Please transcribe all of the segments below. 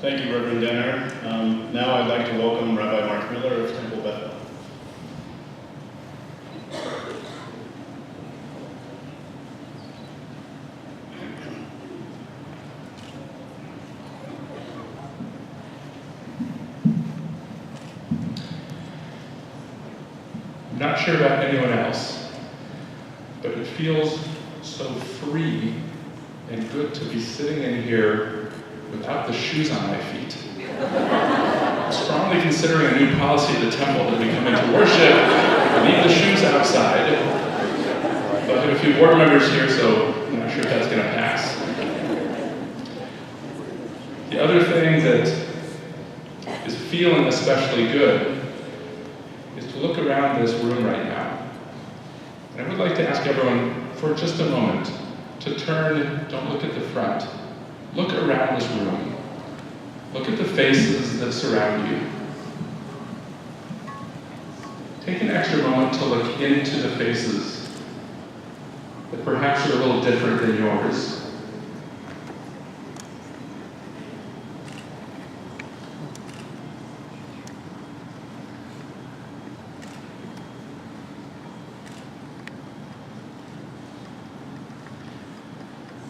Thank you, Reverend Denner. Now I'd like to welcome Rabbi Mark Miller of Temple Bethel. I'm not sure about anyone else, but it feels so free and good to be sitting in here without the shoes on my feet. I'm strongly considering a new policy at the temple that we come into worship, leave the shoes outside. But I have a few board members here, so I'm not sure if that's going to pass. The other thing that is feeling especially good is to look around this room right now. And I would like to ask everyone for just a moment to turn, don't look at the front, look around this room. Look at the faces that surround you. Take an extra moment to look into the faces that perhaps are a little different than yours.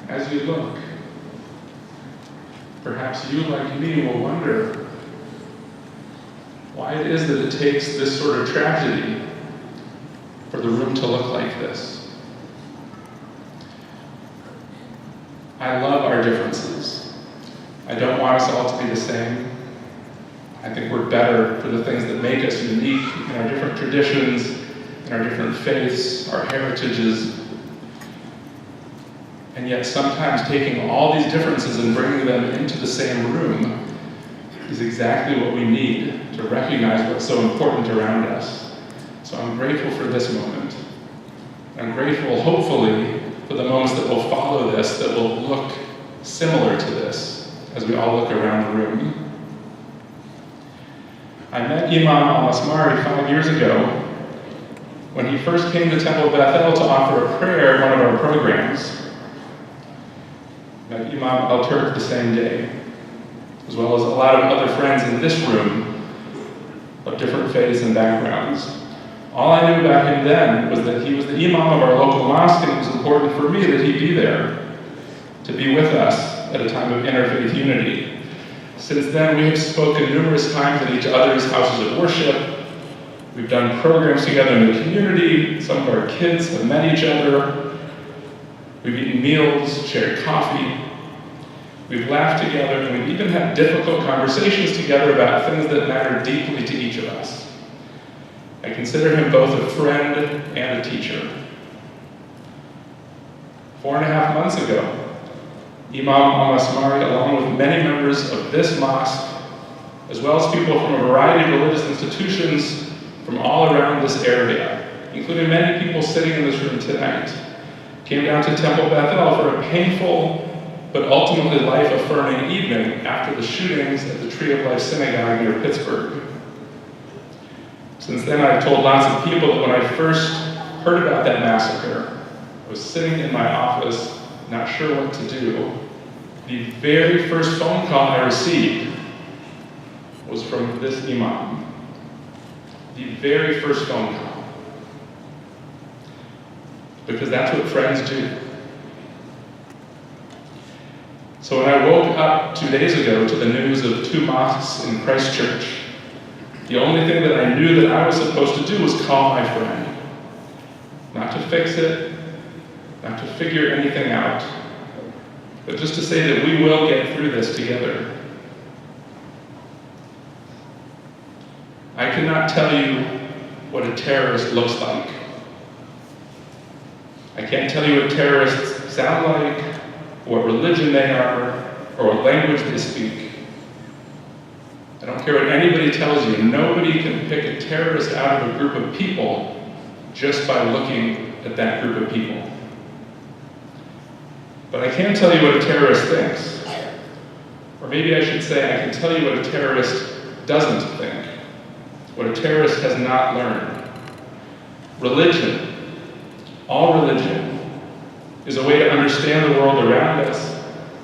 As you look, perhaps you, like me, will wonder why it is that it takes this sort of tragedy for the room to look like this. I love our differences. I don't want us all to be the same. I think we're better for the things that make us unique in our different traditions, in our different faiths, our heritages. And yet sometimes taking all these differences and bringing them into the same room is exactly what we need to recognize what's so important around us. So I'm grateful for this moment. I'm grateful, hopefully, for the moments that will follow this that will look similar to this as we all look around the room. I met Imam al-Asmari 5 years ago when he first came to Temple Bethel to offer a prayer at one of our programs. Met Imam al-Turk the same day, as well as a lot of other friends in this room of different faiths and backgrounds. All I knew about him then was that he was the imam of our local mosque, and it was important for me that he be there, to be with us at a time of interfaith unity. Since then, we have spoken numerous times at each other's houses of worship. We've done programs together in the community. Some of our kids have met each other. We've eaten meals, shared coffee. We've laughed together, and we've even had difficult conversations together about things that matter deeply to each of us. I consider him both a friend and a teacher. 4.5 months ago, Imam al-Asmari, along with many members of this mosque, as well as people from a variety of religious institutions from all around this area, including many people sitting in this room tonight, came down to Temple Bethel for a painful but ultimately life-affirming evening after the shootings at the Tree of Life Synagogue near Pittsburgh. Since then, I've told lots of people that when I first heard about that massacre, I was sitting in my office, not sure what to do. The very first phone call I received was from this imam. The very first phone call. Because that's what friends do. So when I woke up 2 days ago to the news of 2 mosques in Christchurch, the only thing that I knew that I was supposed to do was call my friend. Not to fix it, not to figure anything out, but just to say that we will get through this together. I cannot tell you what a terrorist looks like. I can't tell you what terrorists sound like, what religion they are, or what language they speak. I don't care what anybody tells you. Nobody can pick a terrorist out of a group of people just by looking at that group of people. But I can tell you what a terrorist thinks. Or maybe I should say I can tell you what a terrorist doesn't think. What a terrorist has not learned. Religion, all religion, is a way to understand the world around us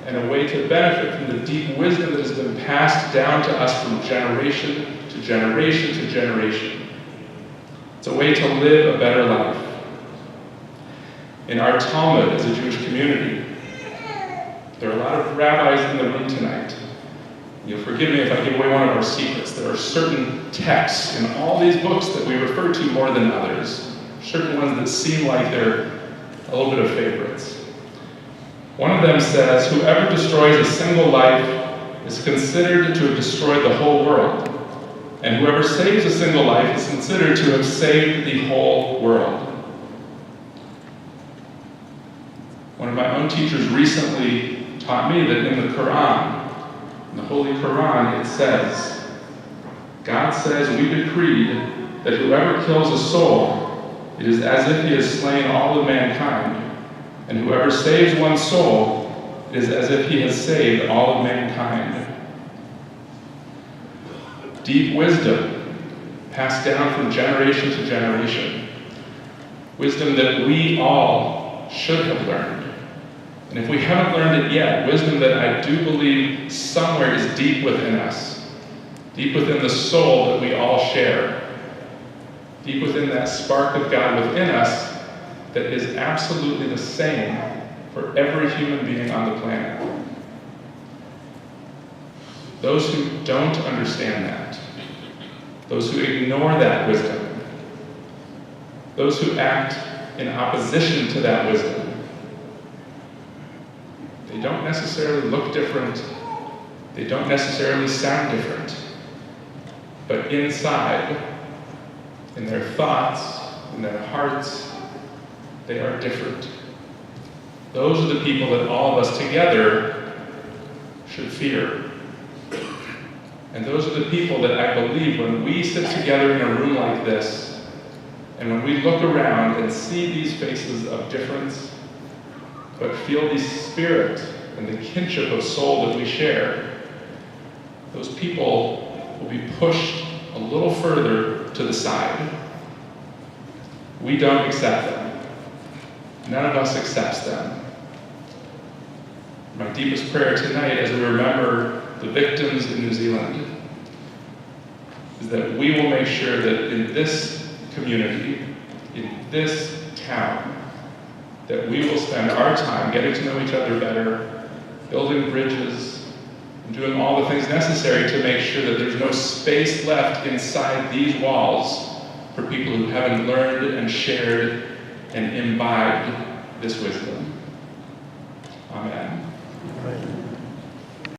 and a way to benefit from the deep wisdom that has been passed down to us from generation to generation to generation. It's a way to live a better life. In our Talmud as a Jewish community, there are a lot of rabbis in the room tonight. You'll forgive me if I give away one of our secrets. There are certain texts in all these books that we refer to more than others, certain ones that seem like they're a little bit of favorites. One of them says, whoever destroys a single life is considered to have destroyed the whole world, and whoever saves a single life is considered to have saved the whole world. One of my own teachers recently taught me that in the Quran, in the Holy Quran, it says, God says, we decreed that whoever kills a soul, it is as if he has slain all of mankind, and whoever saves one soul, it is as if he has saved all of mankind. Deep wisdom passed down from generation to generation. Wisdom that we all should have learned. And if we haven't learned it yet, wisdom that I do believe somewhere is deep within us, deep within the soul that we all share, deep within that spark of God within us that is absolutely the same for every human being on the planet. Those who don't understand that, those who ignore that wisdom, those who act in opposition to that wisdom, they don't necessarily look different, they don't necessarily sound different, but inside, in their thoughts, in their hearts, they are different. Those are the people that all of us together should fear. And those are the people that I believe when we sit together in a room like this, and when we look around and see these faces of difference, but feel the spirit and the kinship of soul that we share, those people will be pushed a little further to the side. We don't accept them. None of us accepts them. My deepest prayer tonight as we remember the victims in New Zealand is that we will make sure that in this community, in this town, that we will spend our time getting to know each other better, building bridges, and doing all the things necessary to make sure that there's no space left inside these walls for people who haven't learned and shared and imbibed this wisdom. Amen.